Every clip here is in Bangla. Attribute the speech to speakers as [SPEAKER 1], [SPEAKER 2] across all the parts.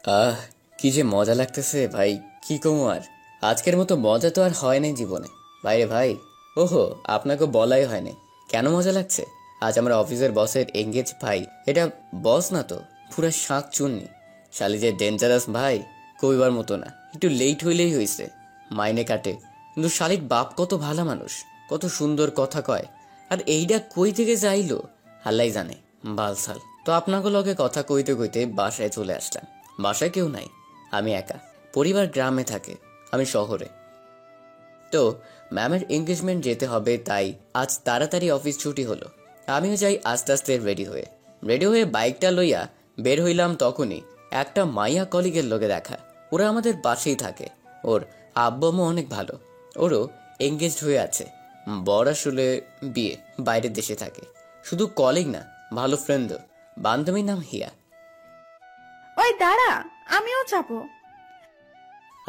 [SPEAKER 1] আহ, কি যে মজা লাগতেছে ভাই। কি কমু আর, আজকের মতো মজা তো আর হয় নাই জীবনে। বাইরে ভাই, ওহো, আপনাকে বলাই হয়নি কেন মজা লাগছে। আজ আমরা অফিসের বসের এঙ্গেজ ভাই। এটা বস না তো, পুরা শাঁক চুন্নি। শালি যে ডেঞ্জারাস ভাই, কইবার মতো না। একটু লেট হইলেই হইছে, মাইনে কাটে। কিন্তু শালির বাপ কত ভালো মানুষ, কত সুন্দর কথা কয়। আর এইটা কই থেকে যাইলো আল্লাই জানে। বালসাল তো আপনাকে লগে কথা কইতে কইতে বাসায় চলে আসলাম। বাসায় কেউ নাই, আমি একা। পরিবার গ্রামে থাকে, আমি শহরে। তো ম্যামের এঙ্গেজমেন্ট যেতে হবে, তাই আজ তাড়াতাড়ি অফিস ছুটি হলো। আমিও যাই আস্তে আস্তে রেডি হয়ে বাইকটা লইয়া বের হইলাম। তখনই একটা মাইয়া কলিগের লগে দেখা। ওরা আমাদের পাশেই থাকে। ওর আব্বু আম্মু অনেক ভালো। ওরও এঙ্গেজড হয়ে আছে, বর আসলে বিয়ে, বাইরের দেশে থাকে। শুধু কলিগ না, ভালো ফ্রেন্ডও। বান্ধবীর নাম হিয়া।
[SPEAKER 2] ওই দাঁড়া, আমিও যাবো।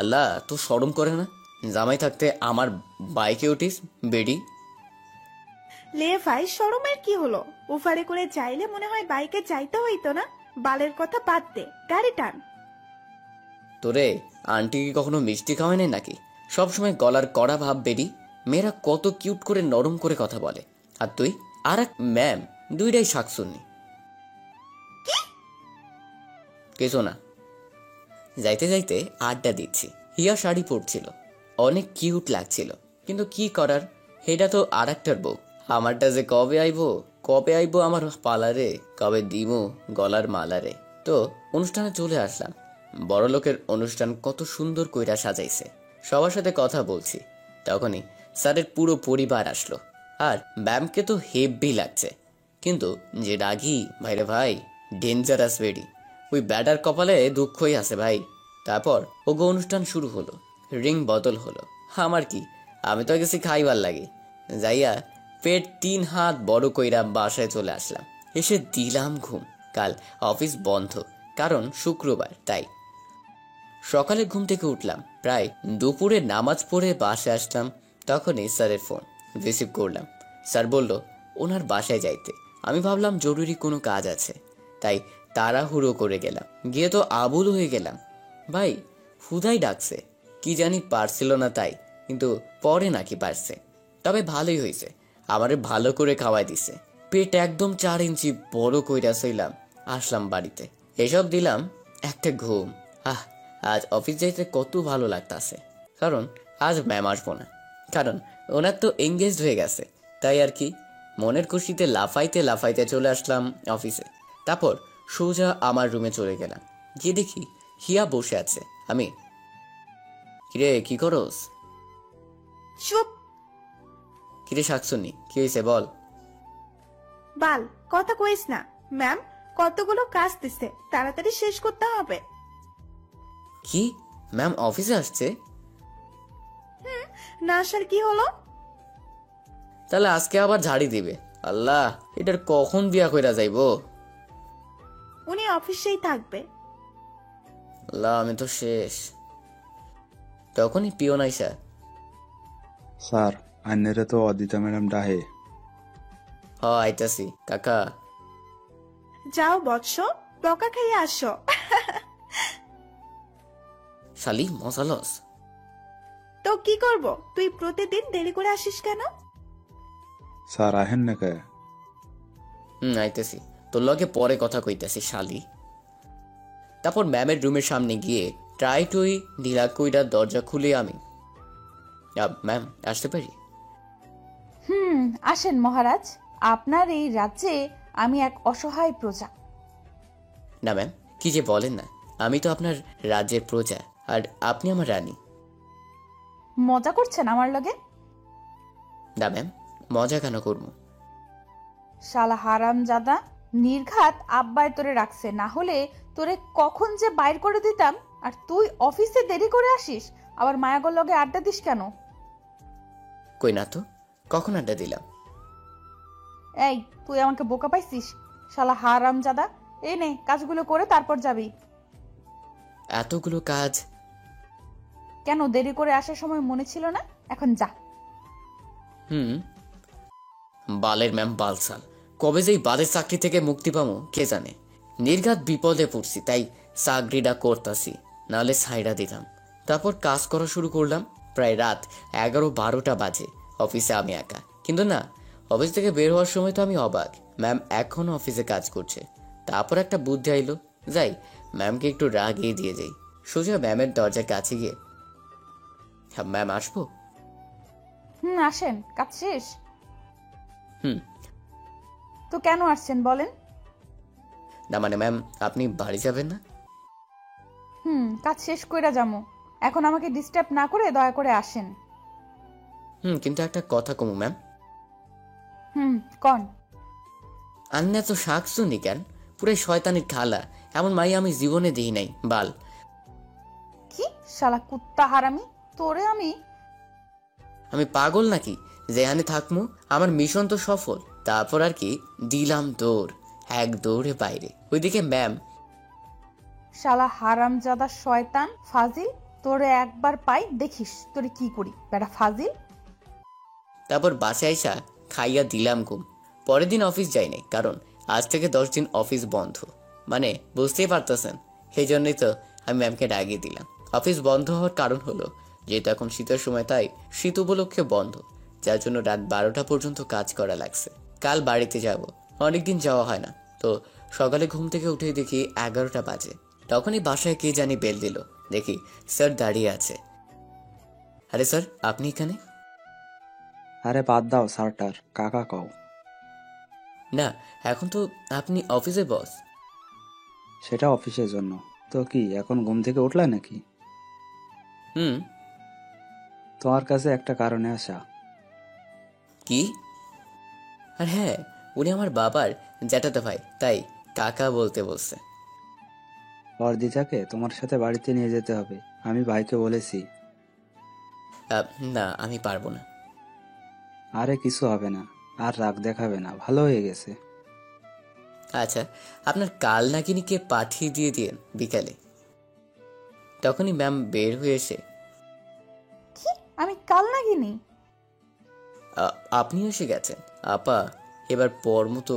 [SPEAKER 1] আল্লাহ, তো শরম করে না? জামাই থাকতে আমার বাইকে উঠিস বেডি।
[SPEAKER 2] লে ভাই, শরমের কি হলো? ওভারে করে চাইলে মনে হয় বাইকে যাইতে হইতো না। বালের কথা বাদ দে, গাড়ি টান।
[SPEAKER 1] তোরে আন্টি কি কখনো মিষ্টি খাওয়ায় নাই নাকি? সবসময় গলার কড়া ভাব বেডি। মেয়েরা কত কিউট করে নরম করে কথা বলে, আর তুই আর এক ম্যাম, দুইটাই শাকসুন্নি। কিছু না। যাইতে যাইতে আড্ডা দিচ্ছি। হিয়া শাড়ি পরছিল, অনেক কিউট লাগছিল। কিন্তু কি করার, এটা তো আর একটার বউ। আমারটা যে কবে আইবো আমার পালারে, কবে দিমু গলার মালারে। তো অনুষ্ঠানে চলে আসলাম। বড় লোকের অনুষ্ঠান কত সুন্দর কইরা সাজাইছে। সবার সাথে কথা বলছি, তখনই স্যারের পুরো পরিবার আসলো। আর ম্যামকে তো হেব্বি লাগছে, কিন্তু যে রাগী ভাইরে ভাই, ডেঞ্জারাস ভেরি। ওই ব্যাটার কপালে দুঃখই আছে ভাই। তারপর ওগো অনুষ্ঠান শুরু হলো, রিং বদল হলো। আমার কি, আমি তো গেছি খাইবার লাগে। যাইয়া পেট 3 হাত বড় কইরা বাসায় চলে আসলাম। এসে দিলাম ঘুম। কাল অফিস বন্ধ, কারণ শুক্রবার, তাই সকালে ঘুম থেকে উঠলাম। প্রায় দুপুরে নামাজ পড়ে বাসায় আসলাম। তখনই স্যারের ফোন রিসিভ করলাম। স্যার বলল ওনার বাসায় যাইতে। আমি ভাবলাম জরুরি কোনো কাজ আছে, তাই তাড়াহুড়ো করে গেলাম। গিয়ে তো আবুল হয়ে গেলাম। ভাই হুদাই ডাকছে, কি জানি পারছিল না তাই, কিন্তু পরে নাকি পারছে। তবে ভালোই হয়েছে, আমারে ভালো করে খাওয়াই দিছে। পেট একদম 4 ইঞ্চি বড় কইরা সইলাম। আসলাম বাড়িতে, এসব দিলাম একটা ঘুম। আহ, আজ অফিস যাইতে কত ভালো লাগতাছে। কারণ আজ ম্যাম আসবো না, কারণ ওনার তো এঙ্গেজড হয়ে গেছে। তাই আর কি, মনের খুশিতে লাফাইতে লাফাইতে চলে আসলাম অফিসে। তারপর সোজা আমার রুমে চলে গেলাম। গিয়ে দেখি হিয়া বসে আছে। আমি, কিরে কি করস?
[SPEAKER 2] চুপ।
[SPEAKER 1] কিরে শাকসুনি, কি হয়েছে বল।
[SPEAKER 2] বাল, কথা কইস না। ম্যাম কতগুলো কাজ দিছে, তাড়াতাড়ি শেষ করতে হবে।
[SPEAKER 1] কি, ম্যাম অফিসে আসছে?
[SPEAKER 2] না আসার কি হলো?
[SPEAKER 1] তাহলে আজকে আবার ঝাড়ি দিবে। আল্লাহ, এটার কখন বিয়া কইরা যাইবো।
[SPEAKER 2] উনি অফিসেই থাকবে।
[SPEAKER 1] আল্লাহ, আমি তো শেষ। তখনই পিয়ন আইসা,
[SPEAKER 3] স্যার, আন্নেরে তো অদিতা ম্যাডাম ডাহে।
[SPEAKER 1] আইতাছি কাকা।
[SPEAKER 2] যাও বৎস, বকা খাইয়ে আসো।
[SPEAKER 1] শালি মশালস।
[SPEAKER 2] তো কি করব, তুই প্রতিদিন দেরি করে আসিস কেন?
[SPEAKER 3] স্যার আহেন না কে?
[SPEAKER 1] আইতেছি, তোর লগে পরে কথা কইতাছি শালি। তারপর ম্যামের রুমের সামনে গিয়ে ট্রাই টুই ঢিলা কইরা দরজা খুলে আমি, ম্যাম আসতে পারি?
[SPEAKER 4] আসেন মহারাজ। আপনার এই রাজ্যে আমি এক অসহায় প্রজা।
[SPEAKER 1] না ম্যাম, কি যে বলেন না, আমি তো আপনার রাজ্যের প্রজা, আর আপনি আমার রানী।
[SPEAKER 4] মজা করছেন আমার লগে?
[SPEAKER 1] না ম্যাম, মজা কেন করবো?
[SPEAKER 4] শালা হারাম জাদা, নির্ঘাত আব্বায় তোরে রাখছে, না হলে তোরে কখন যে বাইর করে দিতাম। আর তুই অফিসে দেরি করে আসিস, আবার মায়াগর লগে আড্ডা দিস কেন?
[SPEAKER 1] কই না তো, কখন আড্ডা দিলাম?
[SPEAKER 4] এই, তুই আমাকে বোকা পাইছিস? শালা হারাম জাদা, এই নে কাজগুলো করে তারপর যাবি।
[SPEAKER 1] এতগুলো কাজ?
[SPEAKER 4] কেন, দেরি করে আসার সময় মনে ছিল না? এখন যা।
[SPEAKER 1] বালের ম্যাম বালসাল, কবে যেই বালের চাকরি থেকে মুক্তি পাবো কে জানে। নির্ঘাত বিপদে পড়ছি, তাই চাকরিটা করতাছি, নাহলে ছাইড়া দিতাম। তারপর কাজ করা শুরু করলাম। প্রায় রাত 11-12টা বাজে। অফিসে আমি একা, কিন্তু না, অফিস থেকে বের হওয়ার সময় তো আমি অবাক, ম্যাম এখনো অফিসে কাজ করছে। তারপর একটা বুদ্ধি আইলো, যাই ম্যামকে একটু রাগিয়ে দিয়ে যাই। সোজা ম্যামের দরজার কাছে গিয়ে, হ্যাঁ ম্যাম আসবো?
[SPEAKER 4] আসেন, কাজ শেষ?
[SPEAKER 1] হুম।
[SPEAKER 4] তো কেন আসছেন বলেন?
[SPEAKER 1] না মানে ম্যাম, আপনি বাড়ি যাবেন না?
[SPEAKER 4] কাজ শেষ কইরা যামু। এখন আমাকে ডিস্টার্ব না করে দয়া করে আসেন।
[SPEAKER 1] কিন্তু একটা কথা কমু ম্যাম।
[SPEAKER 4] কন।
[SPEAKER 1] আন্না তো শাক শুনি কেন? পুরাই শয়তানির খালা। এমন মাই আমি জীবনে দিই নাই বাল।
[SPEAKER 4] কি শালা কুত্তা হারামি, তোরে আমি
[SPEAKER 1] আমি পাগল নাকি যেখানে থাকমু? আমার মিশন তো সফল। তারপর আর কি, দিলাম দৌড়, এক দৌড়ে বাইরে। ওইদিকে ম্যাম,
[SPEAKER 4] শালা হারামজাদা শয়তান ফাজিল, তোরে একবার পাই দেখিস তোরে কি করি বেটা ফাজিল।
[SPEAKER 1] তারপর বাসায় আইসা খাইয়া দিলাম ঘুম। পরের দিন অফিস যাই নাই, কারণ আজ থেকে 10 দিন অফিস বন্ধ। মানে বুঝতেই পারতেছেন, সেই জন্যই তো আমি ম্যামকে ডাকিয়ে দিলাম। অফিস বন্ধ হওয়ার কারণ হলো, যেহেতু এখন শীতের সময়, তাই শীত উপলক্ষে বন্ধ, যার জন্য রাত 12টা পর্যন্ত কাজ করা লাগছে। কাল বাড়িতে যাব, অনেকদিন যাওয়া হয় না। তো সকালে ঘুম থেকে উঠে দেখি 11টা বাজে। তখনই বাসায় কে জানি বেল দিল। দেখি স্যার দাঁড়িয়ে আছে। আরে স্যার, আপনি এখানে?
[SPEAKER 3] আরে বাদ দাও স্যারটার, কাকা কও।
[SPEAKER 1] না, এখন তো আপনি অফিসের বস।
[SPEAKER 3] সেটা অফিসের জন্য। তো কি এখন ঘুম থেকে উঠলা নাকি?
[SPEAKER 1] হুম।
[SPEAKER 3] তোমার কাছে একটা কারণে আসা।
[SPEAKER 1] কি? আর হ্যাঁ, উনি আমার বাবার জ্যাঠাতো ভাই, তাই কাকা বলতে বলছে।
[SPEAKER 3] অর্দিতাকে তোমার সাথে বাড়িতে নিয়ে যেতে হবে, আমি ভাইকে বলেছি।
[SPEAKER 1] না, আমি পারবো না।
[SPEAKER 3] আরে কিছু হবে না, আর রাগ দেখাবে না, ভালো হয়ে গেছে।
[SPEAKER 1] আচ্ছা, আপনার কাল নাকিনিকে পাঠিয়ে দিয়ে দিন বিকালে। তখনই ম্যাম বের হয়ে এসে,
[SPEAKER 4] কি আমি কাল নাগিনি?
[SPEAKER 1] আপনি এসে গেছেন আপা, এবার পর মতো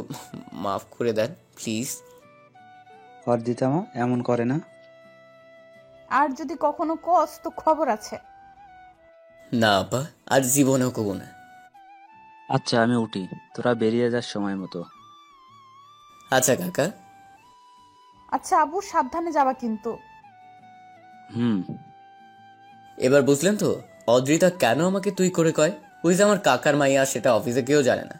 [SPEAKER 1] মাফ করে দেন প্লিজ।
[SPEAKER 3] অর্দিতা মা এমন করে না।
[SPEAKER 4] আর যদি কখনো কস তো খবর আছে।
[SPEAKER 1] না আপা, আর জীবনেও কব না।
[SPEAKER 3] আচ্ছা আমি উঠি, তোরা বেরিয়ে যাস সময় মতো।
[SPEAKER 1] আচ্ছা কাকা।
[SPEAKER 4] আচ্ছা আবু, সাবধানে যাবা কিন্তু।
[SPEAKER 3] হুম।
[SPEAKER 1] এবার বুঝলেন তো অদ্রিতা কেন আমাকে তুই করে কয়? ওই যে আমার কাকার মাইয়া, সেটা অফিসে কেউ জানে না।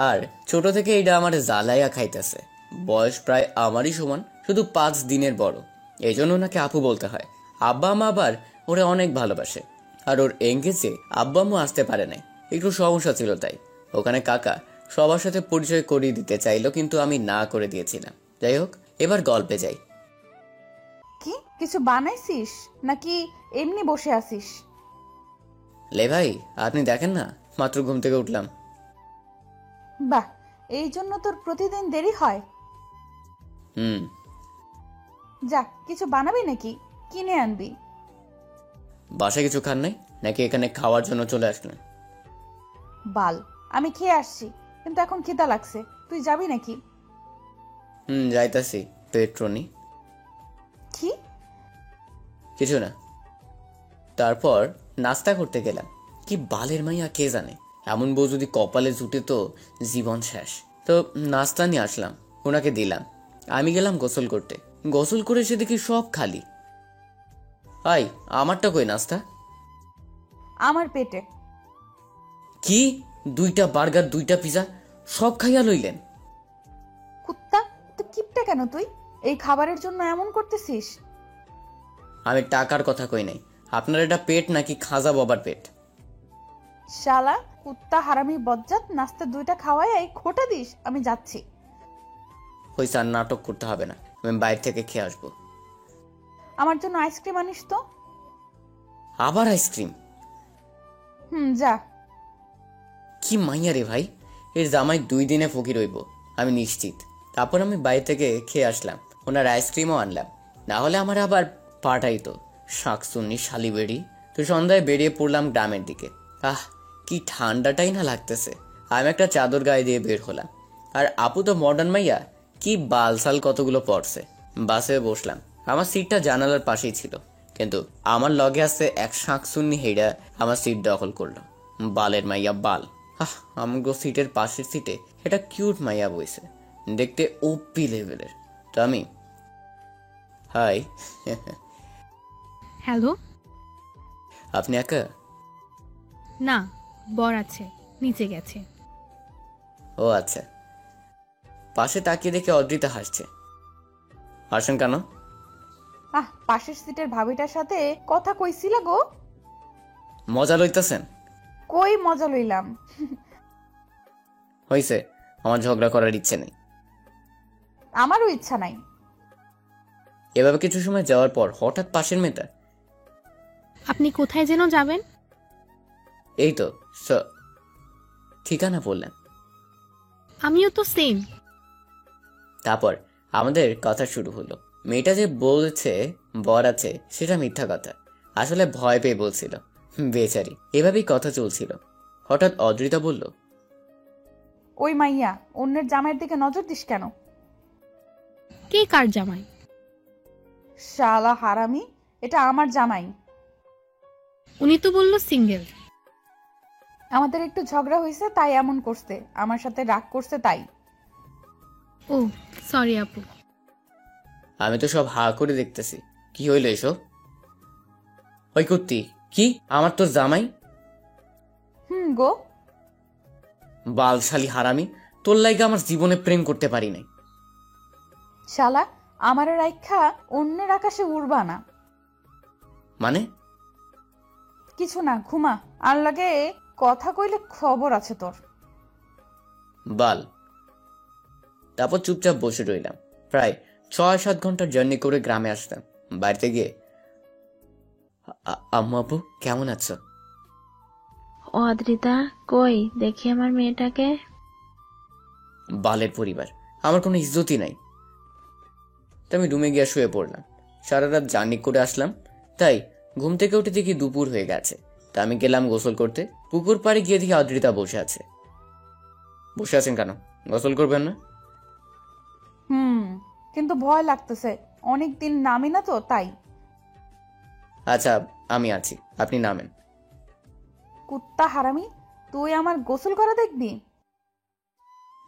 [SPEAKER 1] আর ছোট থেকে এটা আমার জ্বালাইয়া খাইতেছে। বয়স প্রায় আমারই সমান, শুধু 5 দিনের বড়। এই জন্য ওনাকে আপু বলতে হয়। আব্বা মা আবার ওরে অনেক ভালোবাসে। আর ওর এঙ্গেজে আব্বা আম্মু আসতে পারে নাই, একটু সমস্যা ছিল, তাই ওখানে কাকা সবার সাথে পরিচয় করিয়ে দিতে চাইলো, কিন্তু আমি না করে দিয়েছিলাম। যাই হোক, এবার গল্পে যাই।
[SPEAKER 4] কি কিছু বানাইছিস নাকি এমনি বসে আছিস?
[SPEAKER 1] লে ভাই, আপনি দেখেন না, মাত্র ঘুম থেকে উঠলাম।
[SPEAKER 4] বাহ, এই জন্য তোর প্রতিদিন দেরি হয়?
[SPEAKER 1] হুম।
[SPEAKER 4] যা, কিছু বানাবি নাকি কিনে আনবি?
[SPEAKER 1] বাসায় কিছু খান নাই নাকি এখানে খাওয়ার জন্য চলে আসলেন?
[SPEAKER 4] বাল, আমি খেয়ে আসছি, কিন্তু এখন খিদা লাগছে। তুই যাবি নাকি?
[SPEAKER 1] যাইতাছি, পেট্রোনি।
[SPEAKER 4] কি?
[SPEAKER 1] কিছু না। তারপর নাস্তা করতে গেলাম। কি বালের মাইয়া কে জানে, এমন বউ যদি কপালে জুটে তো জীবন শেষ। তো নাস্তা নিয়ে আসলাম, ওনাকে দিলাম। আমি গেলাম গোসল করতে। গোসল করে এসে দেখি সব খালি। আই, আমারটা কই নাস্তা?
[SPEAKER 4] আমার পেটে।
[SPEAKER 1] কি? 2টা বার্গার, 2টা পিজা, সব খাইয়া লইলেন?
[SPEAKER 4] কুত্তা, তো কিপটা কেন তুই? এই খাবারের জন্য এমন করতেছিস?
[SPEAKER 1] আমি টাকার কথা কই নাই। আপনার এটা পেট নাকি খাজা বাবার পেট?
[SPEAKER 4] শালা কুত্তা হারামি বজ্জাত, নাস্তা 2টা খাওয়াই এই খোটা দিস? আমি যাচ্ছি।
[SPEAKER 1] হইছে, আর নাটক করতে হবে না, আমি বাইরে থেকে খেয়ে আসবো।
[SPEAKER 4] আমার জন্য আইসক্রিম আনিস তো।
[SPEAKER 1] আবার আইসক্রিম?
[SPEAKER 4] যা।
[SPEAKER 1] কি মাইয়া রে ভাই, এর জামাই 2 দিনে ফকির হইব, আমি নিশ্চিত। তারপর আমি বাইরে থেকে খেয়ে আসলাম, ওনার আইসক্রিমও আনলাম, না হলে আমার আবার পাঠাইতো শাকসুন্নি শালি বেড়ি। তো সন্ধ্যায় বেরিয়ে পড়লাম গ্রামের দিকে। কি ঠান্ডাটাই না লাগতেছে। আমি একটা চাদর গায়ে দিয়ে বের হলাম। আর আপু তো মডার্ন মাইয়া, কি বালসাল কতগুলো পড়ছে। বাসে বসলাম, আমার সিটটা জানালার পাশেই ছিল, কিন্তু আমার লগে আছে এক শাঁকসুন্নি হেইডা আমার সিট দখল করলো। বালের মাইয়া বাল। আমগো সিটের পাশের সিটে এটা কিউট মাইয়া বইছে, দেখতে ওপি লেভেলের। তো আমি হাই
[SPEAKER 5] হ্যালো।
[SPEAKER 1] আপনি একা?
[SPEAKER 5] না, বর আছে, নিচে গেছে।
[SPEAKER 1] ও আচ্ছা। পাশে তাকিয়ে দেখে অদ্রিতা হাসছে। হাসেন কেন?
[SPEAKER 4] পাশের সিটের ভাবিটার সাথে কথা কইছিলা গো?
[SPEAKER 1] মজা লইতেছেন?
[SPEAKER 4] কই মজা লইলাম।
[SPEAKER 1] হইছে, আমার ঝগড়া করার ইচ্ছে নেই।
[SPEAKER 4] আমারও ইচ্ছা নাই।
[SPEAKER 1] এভাবে কিছু সময় যাওয়ার পর হঠাৎ পাশের মেয়েটা,
[SPEAKER 5] আপনি কোথায় যেন যাবেন?
[SPEAKER 1] এই তো ঠিকানা বললেন।
[SPEAKER 5] আমিও তো সেম।
[SPEAKER 1] তারপর আমাদের কথা শুরু হলো। মেয়েটা যে বলেছে বর আছে সেটা মিথ্যা কথা, আসলে ভয় পেয়ে বলছিল। বেচারি। এভাবেই কথা চলছিল। হঠাৎ অদ্রিতা বলল,
[SPEAKER 4] ওই মাইয়া, অন্যের জামাইয়ের দিকে নজর দিস কেন?
[SPEAKER 5] কে কার জামাই?
[SPEAKER 4] শালা হারামি, এটা আমার জামাই।
[SPEAKER 5] উনি তো বলল সিঙ্গেল।
[SPEAKER 4] আমাদের একটু ঝগড়া হয়েছে তাই এমন করছে, আমার সাথে রাগ করছে তাই।
[SPEAKER 5] ও সরি আপু।
[SPEAKER 1] আমি তো সব হা করে দেখতেছি। কি হইল এসব? ওই কুত্তি, কি আমার তোর জামাই?
[SPEAKER 4] গো।
[SPEAKER 1] বালশালী হারামি, তোর লাইগা আমার জীবনে প্রেম করতে পারি নাই।
[SPEAKER 4] শালা, আমার রাইখা অন্যের আকাশে উড়বা না।
[SPEAKER 1] মানে?
[SPEAKER 4] কিছু না, ঘুমা। আর লাগে কথা কইলে খবর আছে তোর।
[SPEAKER 1] বাল। তারপর চুপচাপ বসে রইলাম। প্রায় 6-7 ঘন্টার জার্নি করে গ্রামে আসলাম। বাড়িতে গিয়ে, আম্মু আপু কেমন আছো?
[SPEAKER 6] ও অদ্রিতা, কই দেখি আমার মেয়েটাকে।
[SPEAKER 1] বালের পরিবার, আমার কোনো ইজ্জতই নাই। তো আমি রুমে গিয়ে শুয়ে পড়লাম। সারা রাত জার্নি করে আসলাম, তাই ঘুম থেকে উঠে দেখি দুপুর হয়ে গেছে। তা আমি গেলাম গোসল করতে। পুকুর পাড়ে গিয়ে দেখি অদ্রিতা বসে আছে। বসে আছেন কেন? গোসল করবেন না?
[SPEAKER 4] কিন্তু ভয় লাগতেছে, অনেকদিন নামি না তো তাই।
[SPEAKER 1] আচ্ছা, আমি আছি, আপনি নামেন।
[SPEAKER 4] কুত্তা হারামি, তুই আমার গোসল করা দেখবি?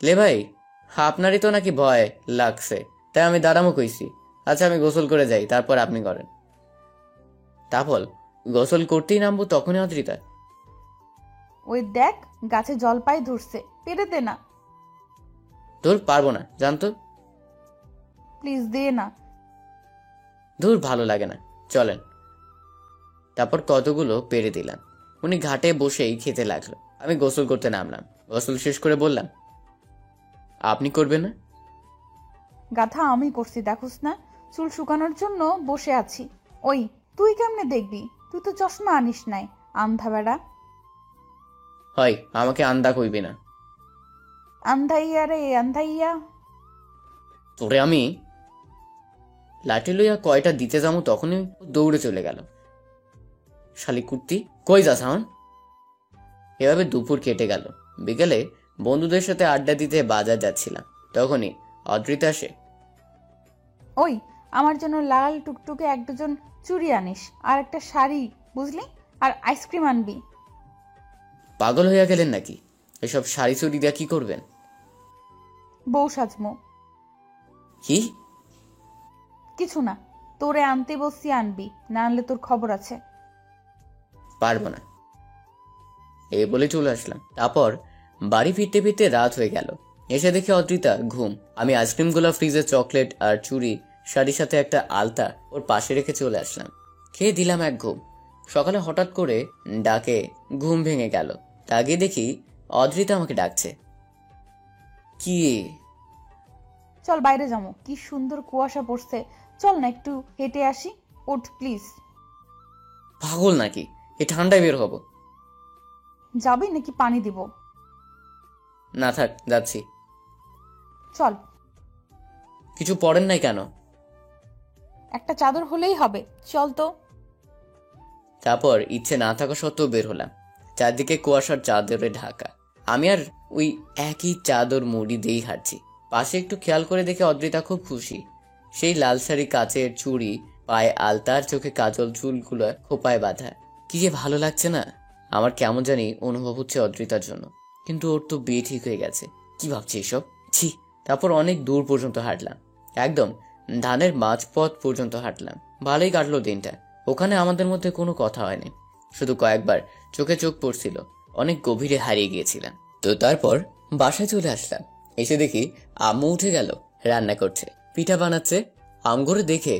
[SPEAKER 1] লে ভাই, আপনারই তো নাকি ভয় লাগছে, তাই আমি দাঁড়ামো কইছি। আচ্ছা, আমি গোসল করে যাই, তারপর আপনি করেন। তারপর গোসল করতেই নামবো, তখনই অদ্রিতা,
[SPEAKER 4] ওই দেখ, গাছে জলপাই ধরছে, পেরে দে না।
[SPEAKER 1] ধুর পারবো না, জানতো।
[SPEAKER 4] প্লিজ দে না।
[SPEAKER 1] ধুর ভালো লাগে না, চলেন। তারপর কতগুলো পেরে দিলাম। উনি ঘাটে বসেই খেতে লাগলো। আমি গোসল করতে নামলাম। গোসল শেষ করে বললাম, আপনি করবেন না?
[SPEAKER 4] গাধা, আমি করছি, দেখোস না? চুল শুকানোর জন্য বসে আছি। ওই, তুই কেমনে দেখবি? তুই তো চশমা আনিস নাই, আন্ধা বেড়া।
[SPEAKER 1] হয়, আমাকে আন্দা কইবি না।
[SPEAKER 4] আন্ধাইয়া রে আন্ধাইয়া।
[SPEAKER 1] তোরে আমি লাঠি লইয়া কয়টা দিতে যাবো, তখনই দৌড়ে চলে গেল। শালি কুর্তি, কই যাস আমার? এভাবে দুপুর কেটে গেল। বিকেলে বন্ধুদের সাথে আড্ডা দিতে বাজার যাচ্ছিলাম, তখনই অদ্রিতা আসে।
[SPEAKER 4] ওই, আমার জন্য লাল টুকটুকে এক ডজন চুড়ি আনিস, আর একটা শাড়ি, বুঝলি? আর আইসক্রিম আনবি।
[SPEAKER 1] পাগল হইয়া গেলেন নাকি? এসব শাড়ি চুড়ি দিয়া কি করবেন?
[SPEAKER 4] বউ সাজমো।
[SPEAKER 1] কি?
[SPEAKER 4] কিছু না, তোরে আনতে বসছি, আনবি, না আনলে তোর খবর আছে।
[SPEAKER 1] পারবো না, এই বলে চলে আসলাম। তারপর বাড়ি ফিরতে ফিরতে রাত হয়ে গেল। এসে দেখি অদ্রিতা ঘুম। আমি আইসক্রিমগুলো ফ্রিজে, চকলেট আর চুড়ি, শাড়ির সাথে একটা আলতা ওর পাশে রেখে চলে আসলাম। খেয়ে দিলাম এক ঘুম। সকালে হঠাৎ করে ডাকে ঘুম ভেঙে গেল। তাকে দেখি অদ্রিতা আমাকে ডাকছে। কি?
[SPEAKER 4] চল বাইরে যাবো, কি সুন্দর কুয়াশা পড়ছে, চল না একটু হেঁটে আসি। ওঠ প্লিজ।
[SPEAKER 1] পাগল নাকি? এই ঠান্ডায় বের হব?
[SPEAKER 4] যাবি নাকি পানি দিব?
[SPEAKER 1] না থাক, যাচ্ছি।
[SPEAKER 4] চল।
[SPEAKER 1] কিছু পড়েন নাই কেন?
[SPEAKER 4] একটা চাদর হলেই হবে, চল তো।
[SPEAKER 1] তারপর ইচ্ছে না থাকা সত্ত্বেও বের হলাম। চারদিকে কুয়াশার চাদরে ঢাকা। আমি আর ওই একই চাদর মুড়ি দিয়েই হাঁটছি। পাশে একটু খেয়াল করে দেখে অদ্রিতা খুব খুশি। সেই লাল শাড়ি, কাচের চুড়ি, পায়ে আলতার, চোখে কাজল, চুলগুলো খোপায় বাঁধা। কি যে ভালো লাগছে না। আমার কেমন জানি অনুভব হচ্ছে অদ্রিতার জন্য। কিন্তু ওর তো বিয়ে ঠিক হয়ে গেছে। কি ভাবছি এসব? ছি। তারপর অনেক দূর পর্যন্ত হাঁটলাম, একদম ধানের মাঝপথ পর্যন্ত হাঁটলাম। ভালোই কাটলো দিনটা। ওখানে আমাদের মধ্যে কোনো কথা হয়নি, শুধু কয়েকবার চোখে চোখ পড়ছিল। অনেক গভীরে হারিয়ে গিয়েছিলাম। তো তারপর বাসায় চলে আসলাম। এসে দেখি আম্মু উঠে গেল, রান্না করছে, পিঠা বানাচ্ছে। আমগরে দেখে,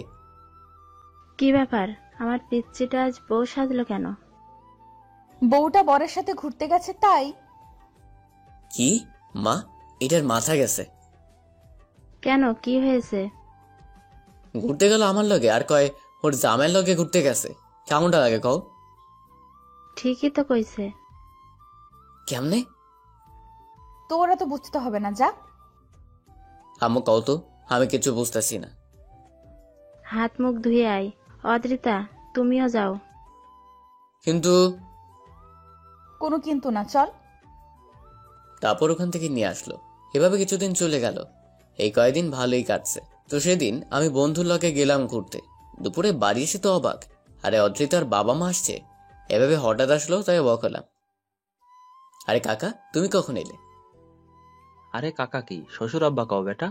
[SPEAKER 6] কি ব্যাপার, আমার পিচ্চিটা আজ বউ সাজলো কেন?
[SPEAKER 4] বউটা বরের সাথে ঘুরতে গেছে তাই।
[SPEAKER 1] কি মা, এটার মাথা গেছে।
[SPEAKER 6] কেন, কি হয়েছে?
[SPEAKER 1] ঘুরতে গেল আমার লগে, আর কয় ওর জামাইয়ের লগে ঘুরতে গেছে। কেমনটা লাগে কও?
[SPEAKER 6] ঠিকই তো কইছে।
[SPEAKER 1] কেমনে?
[SPEAKER 4] তোরা তো বুঝতে হবে না, যা।
[SPEAKER 1] আম্মু কও তো, আমি কিছু বুঝতেছি না।
[SPEAKER 6] হাত মুখ ধুয়ে আয়। অদ্রিতা, তুমিও যাও।
[SPEAKER 1] কিন্তু
[SPEAKER 4] কোনো কিন্তু না, চল।
[SPEAKER 1] তারপর ওখান থেকে নিয়ে আসলো। এভাবে কিছুদিন চলে গেল। এই কয়েকদিন ভালোই কাটছে। তো সেদিন আমি বন্ধুর লগে গেলাম ঘুরতে। দুপুরে বাড়ি এসে তো অবাক, আরে অদ্রিতার বাবা মা আসছে। এভাবে হঠাৎ আসলো, তাই অবাক হলাম। আরে কাকা, তুমি কখন এলে?
[SPEAKER 7] আরে কাকা কি, শ্বশুর আব্বা কও বেটা?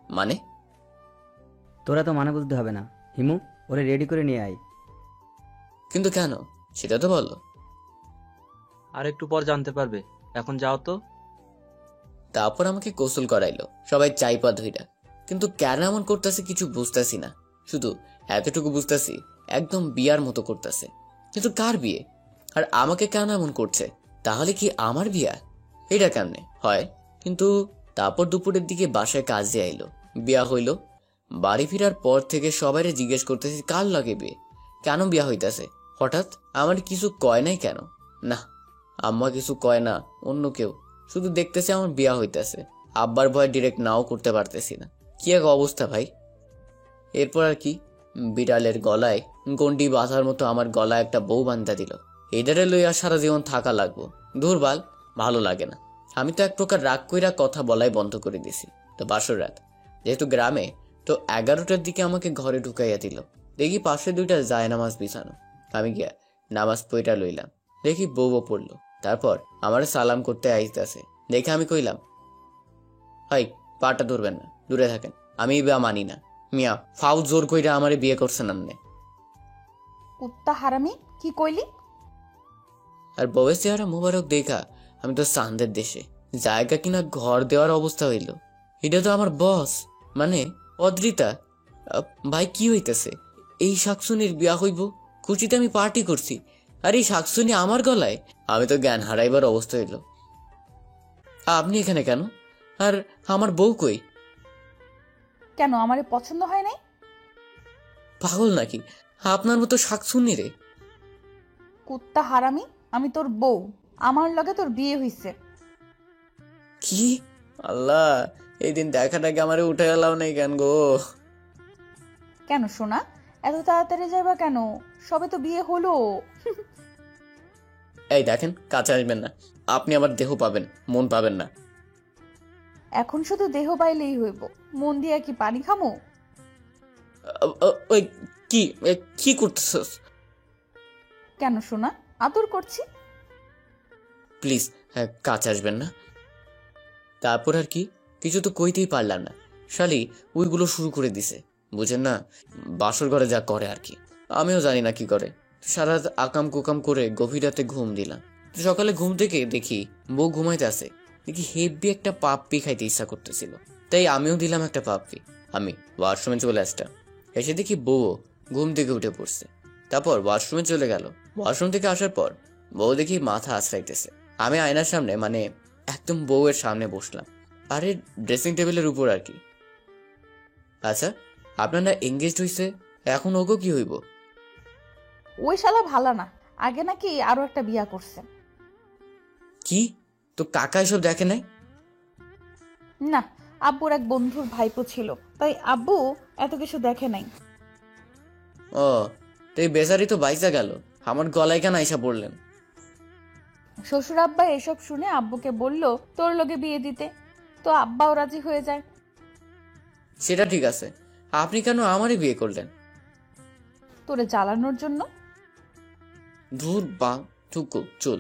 [SPEAKER 1] মানে?
[SPEAKER 8] তোরা তো মানে বুঝতে হবে না। হিমু, ওরে রেডি করে নিয়ে আয়।
[SPEAKER 1] কিন্তু কেন সেটা তো বলো।
[SPEAKER 7] আর একটু পর জানতে পারবে, এখন যাও তো।
[SPEAKER 1] তারপর আমাকে গোসল করাইলো, সবাই চাইপা ধইরা। কিন্তু কেন এমন করতেছে কিছু বুঝতেছি না। শুধু এতটুকু বুঝতেছি, একদম বিয়ার মতো করতেছে। কিন্তু কার বিয়ে? আর আমাকে কেন এমন করছে? তাহলে কি আমার বিয়া? এটা কেমনে হয়? কিন্তু তারপর দুপুরের দিকে বাসায় কাজ দিয়ে আইলো, বিয়া হইলো। বাড়ি ফেরার পর থেকে সবাইরে জিজ্ঞেস করতেছি কার লাগে বিয়ে, কেন বিয়া হইতাছে। হঠাৎ আমার কিছু কয় নাই কেন? না, আম্মা কিছু কয় না, অন্য কেউ। শুধু দেখতেছি আমার বিয়া হইতেছে। আব্বার ভয় ডিরেক্ট নাও করতে পারতেছি না। কি এক অবস্থা ভাই। এরপর আর কি, বিড়ালের গলায় গন্ডি বাঁধার মতো আমার গলায় একটা বউ বান্ধা দিল। এটারে লইয়া সারা জীবন থাকা লাগবো। দুর্বাল, ভালো লাগে না। আমি তো এক প্রকার রাগ কইরা কথা বলাই বন্ধ করে দিছি। তো বাসর রাত যেহেতু গ্রামে, তো 11টার দিকে আমাকে ঘরে ঢুকাইয়া দিল। দেখি পাশে দুইটা জায়নামাজ বিছানো। আমি গিয়া নামাজ পইটা লইলাম। দেখি বউও পড়লো। তারপর আমার সালাম করতে আইতাছে দেখে আমি কইলাম, হাই, পাটা ধরবেন না, দূরে থাকেন। আমি বা মানি না। মিয়া ফাউ জোর কইরা আমারে বিয়ে করছেন আন্নে।
[SPEAKER 4] কুত্তা হারামি, কি কইলি?
[SPEAKER 1] আর বউয়ের চেহারা মুবারক দেখা আমি তো চাঁদের দেশে। জায়গা কিনা ঘর দেওয়ার অবস্থা হইল। এটা তো আমার বস, মানে অদ্রিতা। ভাই কি হইতেছে? এই শাকসুনির বিয়া হইব, খুশিতে আমি পার্টি করছি, আর এই শাকসুনি আমার গলায়। আমি তো জ্ঞান হারাইবার অবস্থা হইল। আপনি এখানে কেন? আর আমার বউ কই?
[SPEAKER 4] কেন, আমারে পছন্দ হয় নাই?
[SPEAKER 1] পাগল নাকি? আপনার মতো শাকসুনি রে।
[SPEAKER 4] কুত্তা হারামি, আমি তোর বউ, আমার লগে তোর বিয়ে হইছে।
[SPEAKER 1] কি? আল্লাহ, এই দিন দেখাটাকে আমারে উঠে গেলাম নাই কেন গো?
[SPEAKER 4] কেন সোনা, এত তাড়াতাড়ি যাবা কেন? সবে তো বিয়ে হলো।
[SPEAKER 1] এই দেখেন, কাছে আসবেন না। আপনি আমার দেহ পাবেন, মন পাবেন না।
[SPEAKER 4] এখন শুধু দেহ পাইলেই হইব, মন দিয়া কি পানি খামো?
[SPEAKER 1] ওই কি করতেছস?
[SPEAKER 4] কেন সোনা, আদর করছি।
[SPEAKER 1] প্লিজ কাছে আসবেন না। তারপর আর কি, কিছু তো কইতেই পারলাম না। শালি ওইগুলো শুরু করে দিছে, বুঝেন না? বাসর ঘরে যা করে আর কি, আমিও জানি না কি করে। সারা রাত আকাম কুকাম করে গভীর রাতে ঘুম দিলাম। সকালে ঘুম থেকে দেখি বউ ঘুমাইতে আছে। দেখি হেভি একটা পাপ্পি খাইতে ইচ্ছা করতেছিল, তাই আমিও দিলাম একটা পাপ্পি। আমি ওয়াশরুমে চলে আসলাম। এসে দেখি বউ ঘুম থেকে উঠে পড়ছে। তারপর ওয়াশরুমে চলে গেল। ওয়াশরুম থেকে আসার পর বউ দেখি মাথা আছড়াইতেছে। আমি আয়নার সামনে, মানে একদম বউয়ের সামনে বসলাম, আরে ড্রেসিং টেবিলের উপর আর কি। আচ্ছা, আপনার না এঙ্গেজড হইছে, এখন ওগো কি হইব?
[SPEAKER 4] ওই শালা ভালো না, আগে নাকি আরো একটা বিয়া করছে।
[SPEAKER 1] কি? তো কাকা এসব দেখে নাই?
[SPEAKER 4] না, আব্বুর এক বন্ধুর ভাইপো ছিল, তাই আব্বু এত কিছু দেখে নাই।
[SPEAKER 1] ও, তো এই বেচারি তো বাইসা গেল, আমার গলায় কেন আইসা পড়লেন?
[SPEAKER 4] শ্বশুর আব্বা এসব শুনে আব্বুকে বলল তোর লগে বিয়ে দিতে, তো আব্বাও রাজি হয়ে যায়।
[SPEAKER 1] সেটা ঠিক আছে, আপনি কেন আমারই বিয়ে করলেন?
[SPEAKER 4] তোরে জ্বালানোর জন্য।
[SPEAKER 1] ধুর বা টুকু চুল।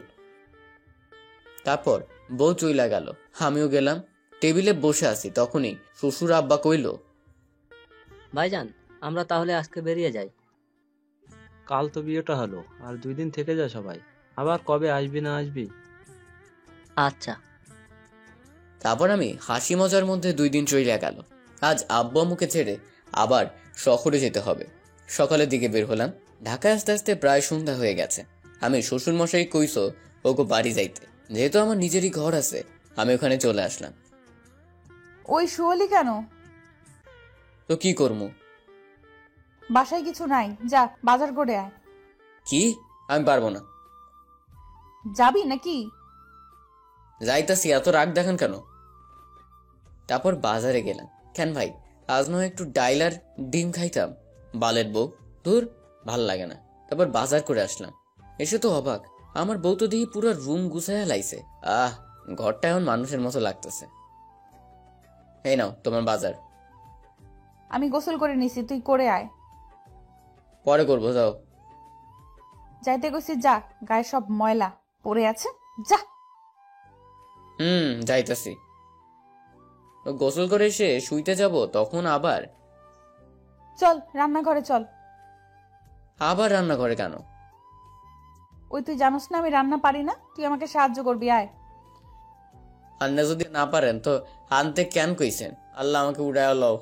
[SPEAKER 1] তারপর বউ চইলা গেল, আমিও গেলাম। টেবিলে বসে আছি, তখনই শ্বশুর আব্বা কইল,
[SPEAKER 7] ভাইজান, আমরা তাহলে আজকে বেরিয়ে যাই। কাল তো বিয়েটা হলো, আর 2 দিন থেকে যা সবাই। আবার কবে আসবি না আসবি? আচ্ছা।
[SPEAKER 1] তারপর আমি হাসি মজার মধ্যে 2 দিন চইলা গেল। আজ আব্বু আম্মুকে ছেড়ে আবার শহরে যেতে হবে। সকালের দিকে বের হলাম। ঢাকায় আসতে আসতে প্রায় সন্ধ্যা হয়ে গেছে। আমি শ্বশুর মশাই কইছো ওকে বাড়ি যাইতে, যেহেতু আমার নিজেরই ঘর আছে আমি ওখানে চলে আসলাম।
[SPEAKER 4] ওই শুয়োলি কেন?
[SPEAKER 1] তো কি করবো?
[SPEAKER 4] বাসায় কিছু নাই, যা বাজার করে আয়।
[SPEAKER 1] কি? আমি পারবো না।
[SPEAKER 4] যাবি নাকি?
[SPEAKER 1] যাইতাছি, এত রাগ দেখান কেন? তারপর বাজারে গেলাম। কেন ভাই, আজ নয় একটু ডাইল আর ডিম খাইতাম। বালের বউ, দূর, ভাল লাগে না। তারপর বাজার করে আসলাম। এসে তো অবাক, আমার বউ তো দেখি পুরো রুম গুছাইয়া লাইছে। ঘরটা এখন মানুষের মতো লাগতেছে। এই নাও তোমার বাজার।
[SPEAKER 4] আমি গোসল করে নিছি, তুই করে আয়।
[SPEAKER 1] পরে করবো, যাও।
[SPEAKER 4] যাইতে গেছি, যা, গায়ে সব ময়লা পড়ে আছে, যা।
[SPEAKER 1] যাইতাছি। গোসল করে এসে শুইতে যাব, তখন আবার
[SPEAKER 4] চল রান্নাঘরে চল।
[SPEAKER 1] আবার রান্না করে কেন?
[SPEAKER 4] ওই তুই জানোস না আমি রান্না পারি না, তুই আমাকে সাহায্য করবি, আয়।
[SPEAKER 1] আন্না যদি না পারেন তো আনতে কেন কইছেন? আল্লাহ আমাকে উড়ায় লও।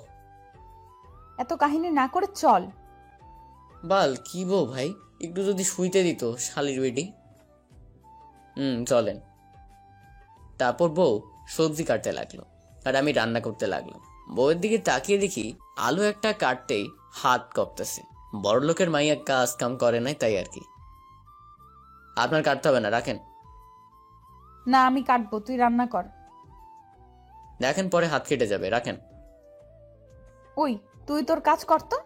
[SPEAKER 4] এত কাহিনী না করে চল।
[SPEAKER 1] বাল কি বউ ভাই, একটু যদি শুইতে দিত শালির বেটি। চলেন। তারপর বউ সবজি কাটতে লাগলো আর আমি রান্না করতে লাগলাম। বউয়ের দিকে তাকিয়ে দেখি আলু একটা কাটতেই হাত কপতেছে। বড় লোকের মাইয়া কাজ কাম করে নাই, তাই আর কি। আপনার কাটতে হবে না, রাখেন।
[SPEAKER 4] না আমি কাটবো, তুই রান্না কর।
[SPEAKER 1] দেখেন পরে হাত কেটে যাবে, রাখেন।
[SPEAKER 4] ওই তুই তোর কাজ কর তো।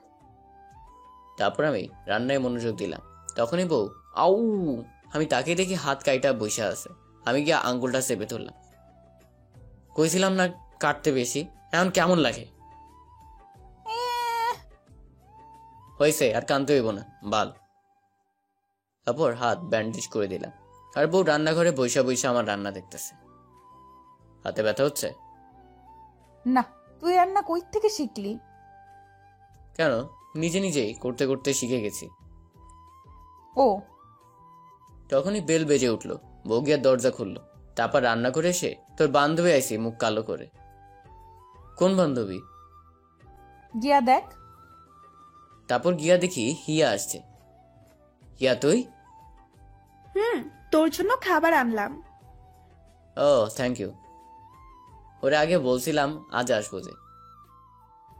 [SPEAKER 1] তারপর আমি রান্নায় মনোযোগ দিলাম। তখনই বউ আউ, আমি তাকে দেখি হাত কাইটা বসে আছে। আমি গিয়ে আঙ্গুলটা চেপে ধরলাম। কইছিলাম না কাটতে বেশি, এখন কেমন লাগে? হয়েছে, আর কানতে হইব না, বাল। তারপর হাত ব্যান্ডেজ করে দিলাম। আর বউ রান্নাঘরে বৈশা বৈশা আমার রান্না দেখতেছে। হাতে ব্যথা হচ্ছে?
[SPEAKER 4] না, তুই রান্না কই থেকে শিখলি?
[SPEAKER 1] কেন, নিজে নিজেই করতে করতে শিখে গেছি।
[SPEAKER 4] ও।
[SPEAKER 1] তখনই বেল বেজে উঠলো। বউ গিয়া দরজা খুললো। তারপর রান্না করে এসে তোর বান্ধবী আইসি মুখ কালো করে। কোন বান্ধবী?
[SPEAKER 4] গিয়া দেখ।
[SPEAKER 1] তারপর গিয়া দেখি হিয়া আসছে। হিয়া তুই?
[SPEAKER 2] তোর জন্য খাবার আনলাম।
[SPEAKER 1] ও থ্যাংক ইউ। ওরে আগে বলছিলাম আজ আসবো যে।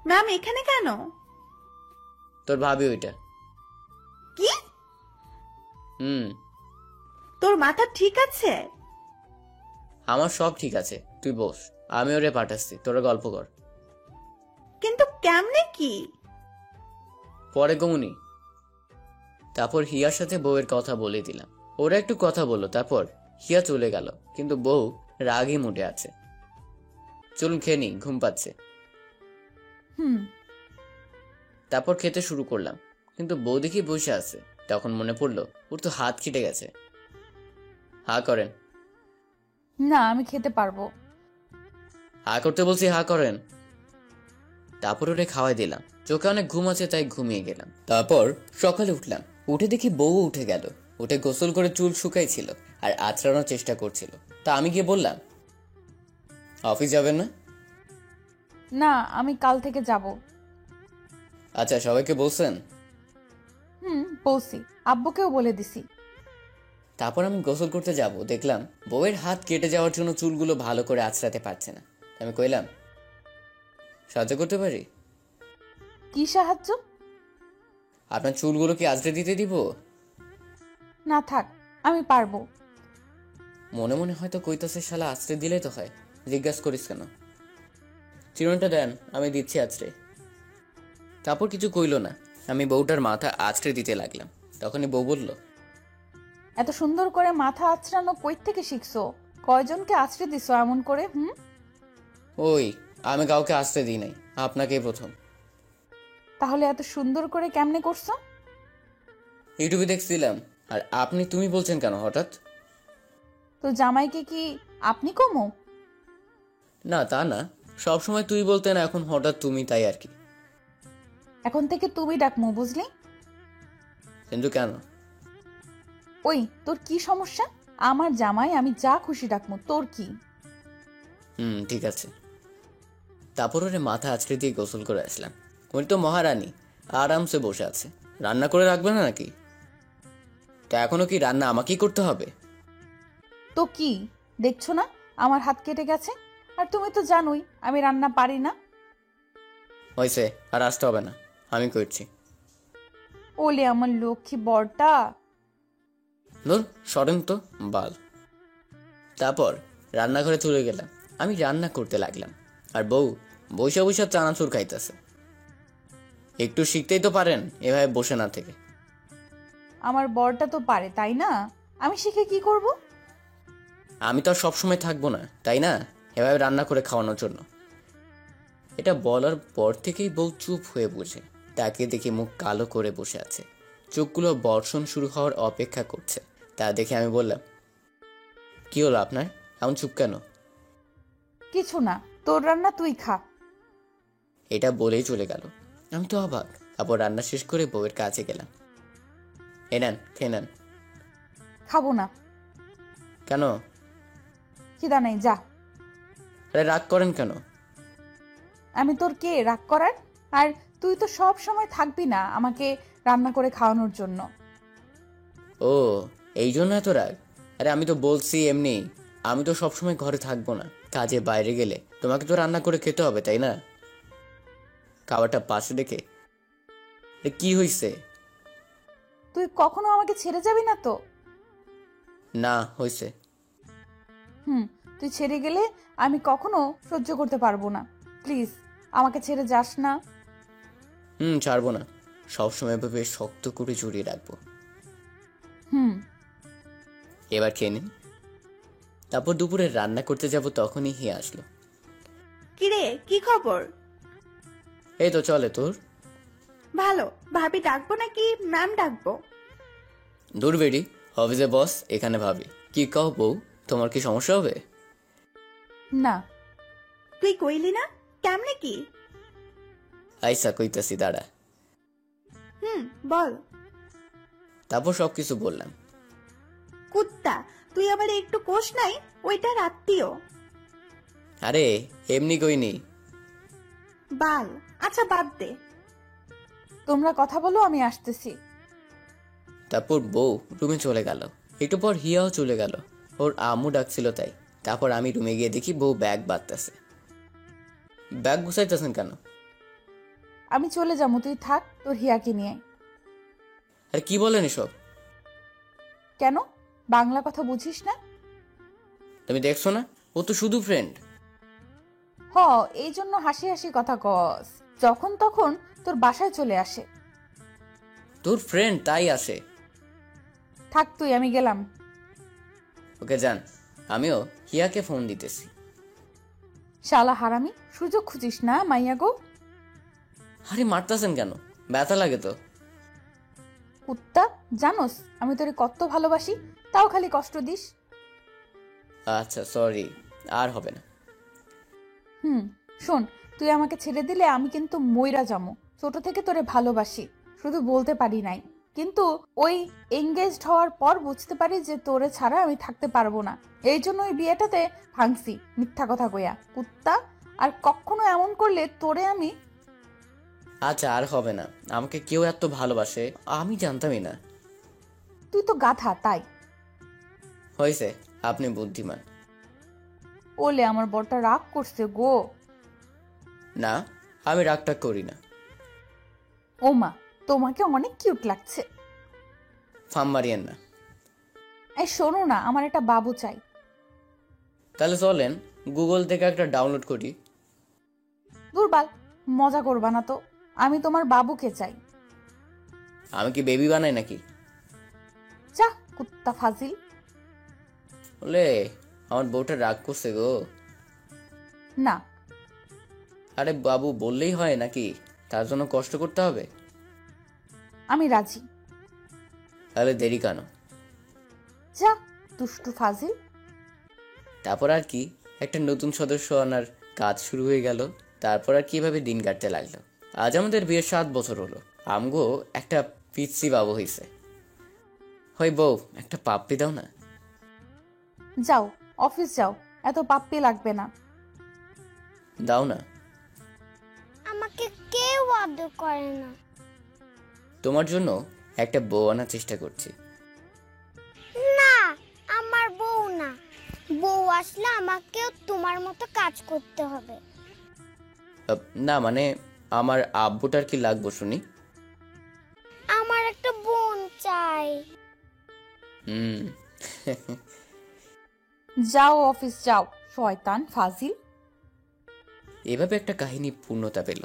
[SPEAKER 2] ম্যাম এখানে কেন?
[SPEAKER 1] তোর ভাবি ওইটা।
[SPEAKER 2] কি? তোর মাথা ঠিক আছে?
[SPEAKER 1] আমার সব ঠিক আছে, তুই বস। আমি ওরে পাঠাচ্ছি, তোরা গল্প কর।
[SPEAKER 2] কিন্তু কেমনে কি?
[SPEAKER 1] পরে কমুনি। তারপর হিয়ার সাথে বউয়ের কথা বলে দিলাম। ওরা একটু কথা বললো। তারপর হিয়া চলে গেল, কিন্তু বউ রাগই মুডে আছে। চলুন খেয়ে নি, ঘুম পাচ্ছে। তারপর খেতে শুরু করলাম, কিন্তু বউ দেখি বসে আছে। তখন মনে পড়লো ওর তো হাত কেটে গেছে। হা করেন।
[SPEAKER 4] না আমি খেতে পারবো।
[SPEAKER 1] হা করতে বলছি, হা করেন। তারপর ওরে খাওয়াই দিলাম। চোখে অনেক ঘুম আছে, তাই ঘুমিয়ে গেলাম। তারপর সকালে উঠলাম। উঠে দেখি বউ উঠে গেল। উঠে গোসল করে চুল শুকাইছিল আর আঁচড়ানোর চেষ্টা করছিল। তা আমি গিয়ে বললাম, অফিস যাবেন না?
[SPEAKER 4] না আমি কাল থেকে যাব।
[SPEAKER 1] আচ্ছা, সবাইকে বলছেন?
[SPEAKER 4] বলছি, আব্বুকেও বলে দিছি।
[SPEAKER 1] তারপর আমি গোসল করতে যাব, দেখলাম বউয়ের হাত কেটে যাওয়ার জন্য চুলগুলো ভালো করে আঁচড়াতে পারছে না। আমি কইলাম, সাহায্য করতে পারি?
[SPEAKER 4] কি সাহায্য?
[SPEAKER 1] আপনার চুলগুলো কি আঁচড়ে দিতে দিব?
[SPEAKER 4] না থাক, আমি পারবো।
[SPEAKER 1] মনে মনে হয়তো কইতাছে শালা আঁচড়ে দিলে তো হয়, জিজ্ঞাসা করিস কেন? চিরুনিটা দেন, আমি দিচ্ছি আঁচড়ে। তারপর কিছু কইল না। আমি বউটার মাথা আঁচড়ে দিতে লাগলাম। তখনই বউ বলল,
[SPEAKER 4] এত সুন্দর করে মাথা আঁচড়ানো কই থেকে শিখছো? কয়জনকে আঁচড়ে দিছো এমন করে?
[SPEAKER 1] ওই আমি কাউকে আঁচড়ে দিই নাই, আপনাকেই প্রথম।
[SPEAKER 4] তাহলে এত সুন্দর করে কেমনে করছো?
[SPEAKER 1] ইউটিউবে দেখছিলাম। আর আপনি তুমি বলছেন কেন হঠাৎ?
[SPEAKER 4] তো জামাইকে কি আপনি কমো?
[SPEAKER 1] না তা না, সবসময় তুই বলতেন, এখন হঠাৎ তুমি, তাই আর কি।
[SPEAKER 4] এখন থেকে তুমি ডাকমু, বুঝলি?
[SPEAKER 1] কিন্তু কেন?
[SPEAKER 4] ওই তোর কি সমস্যা? আমার জামাই, আমি যা খুশি ডাকমু, তোর কি?
[SPEAKER 1] ঠিক আছে। তারপর ওরে মাথা আছড়ে দিয়ে গোসল করে আসলাম। উনি তো মহারানী, আরামসে বসে আছে। রান্না করে রাখবে না নাকি? তা এখনো কি রান্না আমাকেই করতে হবে?
[SPEAKER 4] তো কি দেখছো না আমার হাত কেটে গেছে? আর তুমি তো জানোই আমি রান্না পারি না।
[SPEAKER 1] হয়েছে, আর আসতে হবে না, আমি করছি।
[SPEAKER 4] ওলে আমার লক্ষ্মী বরটা।
[SPEAKER 1] ধর সরেন তো বাল। তারপর রান্নাঘরে চলে গেলাম। আমি রান্না করতে লাগলাম, আর বউ বৈশা বৈশা চানাচুর খাইতেছে। একটু শিখতেই তো পারেন এভাবে বসে না থেকে।
[SPEAKER 4] আমার বরটা তো পারে, তাই না? আমি শিখে কি করব?
[SPEAKER 1] আমি তো আর সবসময় থাকবো না, তাই না, এভাবে রান্না করে খাওয়ানোর জন্য। এটা বলার পর থেকেই বউ চুপ হয়ে বসে, তাকে দেখে মুখ কালো করে বসে আছে। চোখগুলো বর্ষণ শুরু হওয়ার অপেক্ষা করছে। তা দেখে আমি বললাম, কি হলো আপনার, এমন চুপ কেন?
[SPEAKER 4] কিছু না, তোর রান্না তুই খা।
[SPEAKER 1] এটা বলেই চলে গেল। আমি তো অবাক। তারপর রান্না শেষ করে বউয়ের কাছে গেলাম। এ নেন, খেয়ে নেন।
[SPEAKER 4] খাবো না।
[SPEAKER 1] কেন?
[SPEAKER 4] খিদা নেই, যা।
[SPEAKER 1] আরে রাগ করেন কেন?
[SPEAKER 4] আমি তোর কে রাগ করার? আর তুই তো সব সময় থাকবি না আমাকে রান্না করে খাওয়ানোর জন্য।
[SPEAKER 1] ও, এই জন্য এত রাগ? আরে আমি তো বলছি এমনি, আমি তো সবসময় ঘরে থাকবো না, কাজে বাইরে গেলে তোমাকে তো রান্না করে খেতে হবে, তাই না? খাবারটা পাশে রেখে, কি হয়েছে?
[SPEAKER 4] তুই কখনো আমাকে ছেড়ে যাবি না তো?
[SPEAKER 1] না, হয়েছে।
[SPEAKER 4] তুই ছেড়ে গেলে আমি কখনো সহ্য করতে পারবো না। প্লিজ আমাকে ছেড়ে যাস না।
[SPEAKER 1] ছাড়বো না, সবসময় ভেবে শক্ত করে জড়িয়ে রাখবো। এবার খেয়ে নিন। তারপর দুপুরে রান্না করতে যাব, তখনই হিয়া আসলো।
[SPEAKER 2] কিরে, কি খবর?
[SPEAKER 1] এই তো চলে তোর।
[SPEAKER 2] ভালো। ভাবি ডাকবো নাকি ম্যাম ডাকবো?
[SPEAKER 1] দূর বেরি, অফিসে বস, এখানে ভাবি। কি কও বউ, তোমার কি সমস্যা হবে?
[SPEAKER 4] না।
[SPEAKER 2] তুই কইলি না? কেমনে কি?
[SPEAKER 1] আইসা কইতাছি, দাঁড়া।
[SPEAKER 2] বল।
[SPEAKER 1] তারপর সবকিছু বললাম।
[SPEAKER 2] কুত্তা, তুই আবার একটু কোষ নাই, ওইটা আত্মীয়।
[SPEAKER 1] আরে এমনি কইনি।
[SPEAKER 2] বাল। আচ্ছা বাদ দে।
[SPEAKER 4] তোমরা কথা বলো, আমি আসতেছি।
[SPEAKER 1] তারপর বউ রুমে চলে গেল। একটু পর হিয়াও চলে গেল, ওর আম্মু ডাকছিল তাই। তারপর আমি রুমে গিয়ে দেখি বউ ব্যাগ বাঁধতেছে। ব্যাগ গুছাইতেছেন কেন?
[SPEAKER 4] আমি চলে যাবো, তুই থাক তোর হিয়াকে নিয়ে।
[SPEAKER 1] আরে কি বলেন এসব?
[SPEAKER 4] কেন, বাংলা কথা বুঝিস না?
[SPEAKER 1] তুমি দেখছো না, ও তো শুধু ফ্রেন্ড।
[SPEAKER 4] হ, এই জন্য হাসি হাসি কথা কস, যখন তখন তোর বাসায় চলে আসে।
[SPEAKER 1] তোর ফ্রেন্ড তাই আসে।
[SPEAKER 4] থাক তুই, আমি গেলাম।
[SPEAKER 1] ওকে যান, আমিও হিয়াকে ফোন দিতেছি।
[SPEAKER 4] শালা হারামি, সুযোগ খুঁজিস না মাইয়া গো।
[SPEAKER 1] আরে মারতেছেন কেন, ব্যথা লাগে তো।
[SPEAKER 4] কুত্তা, জানোস আমি তোরে কত ভালোবাসি, তাও খালি কষ্ট দিস।
[SPEAKER 1] আচ্ছা সরি, আর হবে না।
[SPEAKER 4] শোন, তুই আমাকে ছেড়ে দিলে আমি কিন্তু মইরা যামু। ছোট থেকে তোরে ভালোবাসি, শুধু বলতে পারি নাই। কিন্তু ওই এঙ্গেজড হওয়ার পর বুঝতে পারি যে তোরে ছাড়া আমি থাকতে পারবো না। এই জন্য ওই বিয়েটাতে ভাঙছি মিথ্যা কথা কইয়া। কুত্তা, আর কখনো এমন করলে তোরে আমি।
[SPEAKER 1] আচ্ছা আর হবে না, আমাকে কেউ এত ভালোবাসে আমি জানতামই না।
[SPEAKER 4] তুই তো গাধা, তাই।
[SPEAKER 1] হয়েছে, আপনি বুদ্ধিমান।
[SPEAKER 4] ওলে আমার বরটা রাগ করছে গো।
[SPEAKER 1] না, আমি রাগটা করি না।
[SPEAKER 4] ও মা, তোমাকে অনেক কিউট লাগছে।
[SPEAKER 1] ফাম মারিয়েন না।
[SPEAKER 4] এই শোনো না, আমার একটা বাবু চাই।
[SPEAKER 1] তাহলে চলেন গুগল থেকে একটা ডাউনলোড করি।
[SPEAKER 4] দুর্বাল, মজা করবা না তো। আমি তোমার বাবুকে চাই।
[SPEAKER 1] আমি কি বেবি বানাই নাকি?
[SPEAKER 4] যা কুত্তা ফাজিল।
[SPEAKER 1] বলে আমার বউটা রাগ করছে গো।
[SPEAKER 4] না।
[SPEAKER 1] আরে বাবু বললেই হয় নাকি? তার জন্য কষ্ট করতে হবে?
[SPEAKER 4] আমি রাজি।
[SPEAKER 1] তাহলে দেরি কেন?
[SPEAKER 4] যা দুষ্টু ফাজিল।
[SPEAKER 1] তারপর আর কি, একটা নতুন সদস্য আনার কাজ শুরু হয়ে গেল। তারপর আর কিভাবে দিন কাটতে লাগলো। আজ আমাদের বিয়ের 7 বছর হলো। আমগো একটা পিচ্ছি বাবু হইছে। হয় বউ, একটা পাপ্পি দাও না।
[SPEAKER 4] যাও অফিস যাও, এত পাপ্পি লাগবে না।
[SPEAKER 1] দাও না।
[SPEAKER 9] আমাকে কেউ আদর করে না।
[SPEAKER 1] তোমার জন্য একটা বউ আনার চেষ্টা করছি।
[SPEAKER 9] না, আমার বউ না। বউ আসলে আমাকেও তোমার মতো কাজ করতে হবে।
[SPEAKER 1] না মানে আমার আব্বুটার কি লাগবো শুনি?
[SPEAKER 9] আমার একটা বোন চাই।
[SPEAKER 1] হুম।
[SPEAKER 4] যাও অফিস যাও, শয়তান ফাজিল।
[SPEAKER 1] এভাবে একটা কাহিনী পূর্ণতা পেল।